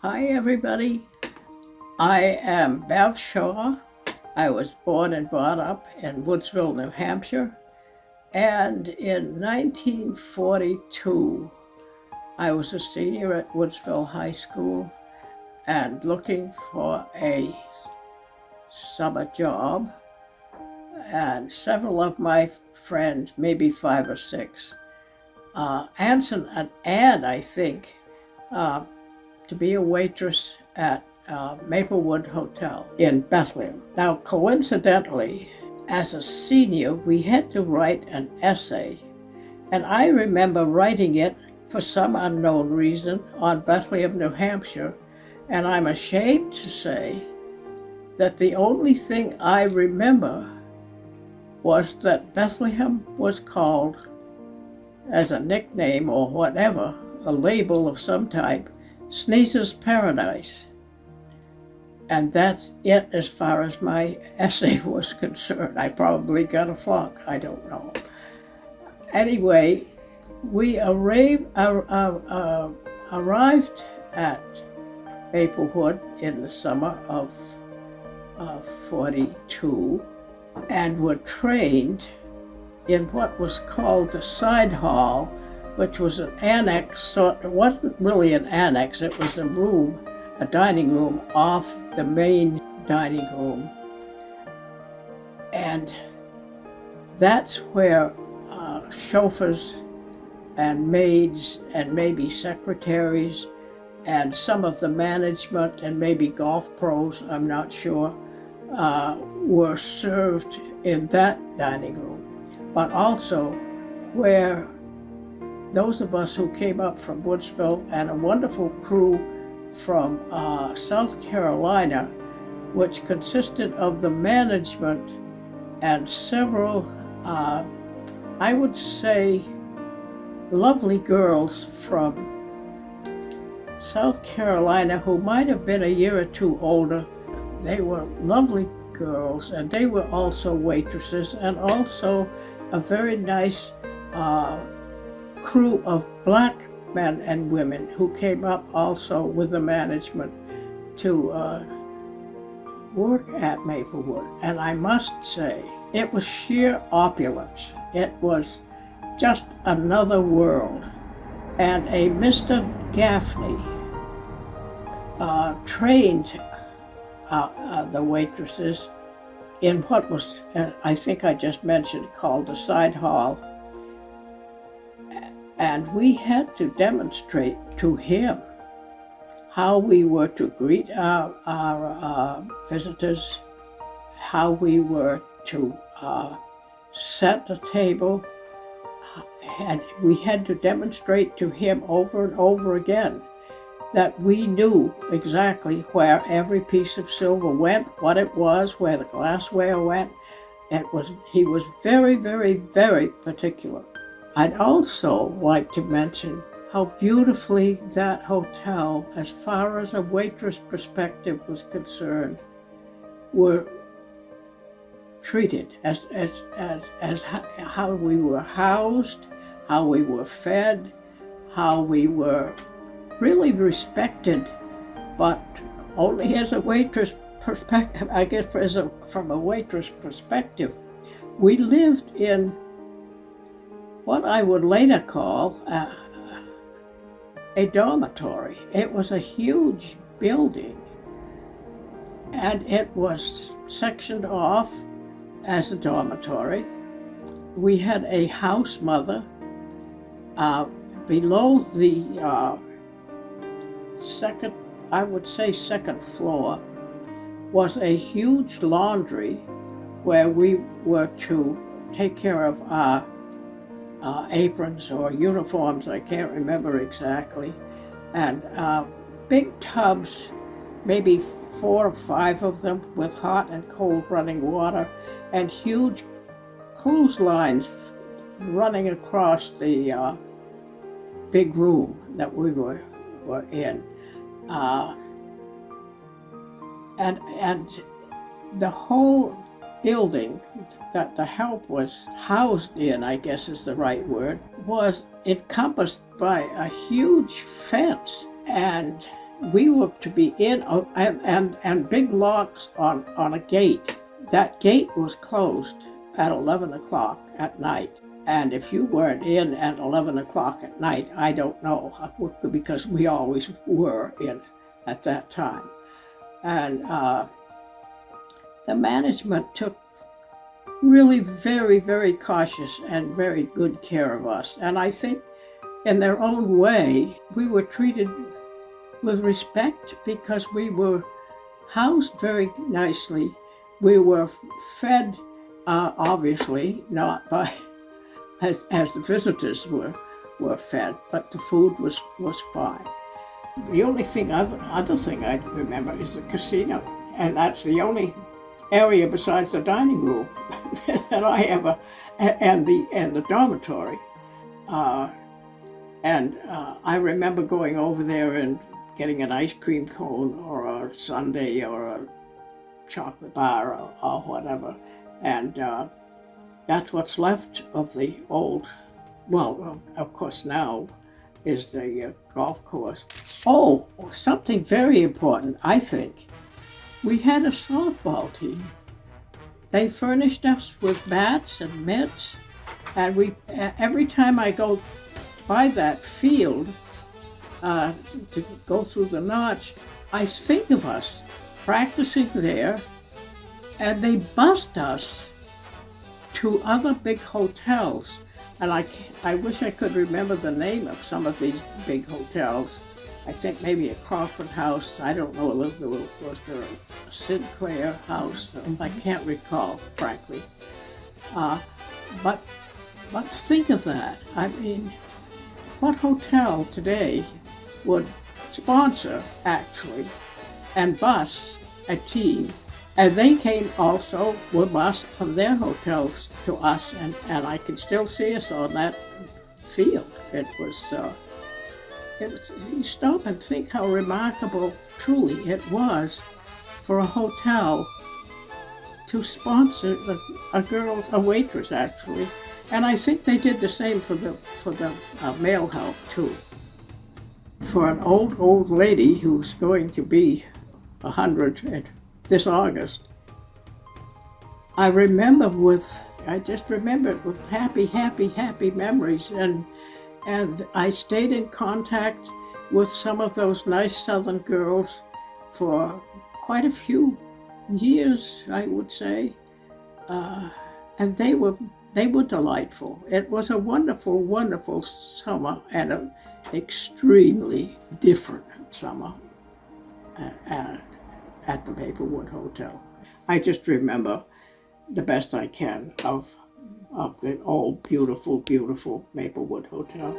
Hi, everybody. I am Bev Shaw. I was born and brought up in Woodsville, New Hampshire. And in 1942, I was a senior at Woodsville High School and looking for a summer job. And several of my friends, maybe 5 or 6, answered an ad, I think, to be a waitress at Maplewood Hotel in Bethlehem. Now, coincidentally, as a senior, we had to write an essay, and I remember writing it for some unknown reason on Bethlehem, New Hampshire, and I'm ashamed to say that the only thing I remember was that Bethlehem was called, as a nickname or whatever, a label of some type, Sneezer's Paradise. And that's it as far as my essay was concerned. I probably got a flunk, I don't know. Anyway, we arrived at Maplewood in the summer of 42 and were trained in what was called the side hall, which was an annex. It wasn't really an annex, it was a dining room off the main dining room. And that's where chauffeurs and maids and maybe secretaries and some of the management and maybe golf pros, I'm not sure, were served in that dining room. But also where those of us who came up from Woodsville and a wonderful crew from South Carolina, which consisted of the management and several, I would say, lovely girls from South Carolina who might have been a year or two older. They were lovely girls, and they were also waitresses, and also a very nice crew of black men and women who came up also with the management to work at Maplewood. And I must say, it was sheer opulence. It was just another world. And a Mr. Gaffney trained the waitresses in what was, I think I just mentioned, called the side hall. And we had to demonstrate to him how we were to greet our visitors, how we were to set the table, and we had to demonstrate to him over and over again that we knew exactly where every piece of silver went, what it was, where the glassware went. He was very, very, very particular. I'd also like to mention how beautifully that hotel, as far as a waitress perspective was concerned, were treated as how we were housed, how we were fed, how we were really respected, but only as a waitress perspective, I guess, from a waitress perspective. We lived in what I would later call a dormitory. It was a huge building, and it was sectioned off as a dormitory. We had a house mother. Below the second floor was a huge laundry where we were to take care of our aprons or uniforms, I can't remember exactly, and big tubs, maybe 4 or 5 of them, with hot and cold running water, and huge clotheslines running across the big room that we were in. And the whole building that the help was housed in, I guess is the right word, was encompassed by a huge fence. And we were to be in, and big locks on a gate. That gate was closed at 11 o'clock at night. And if you weren't in at 11 o'clock at night, I don't know, because we always were in at that time. And the management took really very, very cautious and very good care of us. And I think in their own way, we were treated with respect because we were housed very nicely. We were fed, obviously, not by, as the visitors were fed, but the food was fine. The only other thing I remember is the casino, and that's the only area besides the dining room that I ever, and the dormitory. I remember going over there and getting an ice cream cone or a sundae or a chocolate bar or whatever. And that's what's left of the old, well, of course now is the golf course. Oh, something very important, I think. We had a softball team. They furnished us with bats and mitts, and every time I go by that field to go through the notch, I think of us practicing there, and they bussed us to other big hotels. And I wish I could remember the name of some of these big hotels. I think maybe a Crawford House. I don't know, was there a Sinclair House? I can't recall, frankly. But think of that. I mean, what hotel today would sponsor, actually, and bus a team? And they came also with us from their hotels to us, and I can still see us on that field. It was, you stop and think how remarkable truly it was for a hotel to sponsor a waitress actually. And I think they did the same for the male help too. For an old lady who's going to be 100 this August, I just remember it with happy memories, and I stayed in contact with some of those nice Southern girls for quite a few years, I would say, and they were delightful. It was a wonderful summer, and an extremely different summer at the Maplewood Hotel. I just remember the best I can of the old beautiful Maplewood Hotel.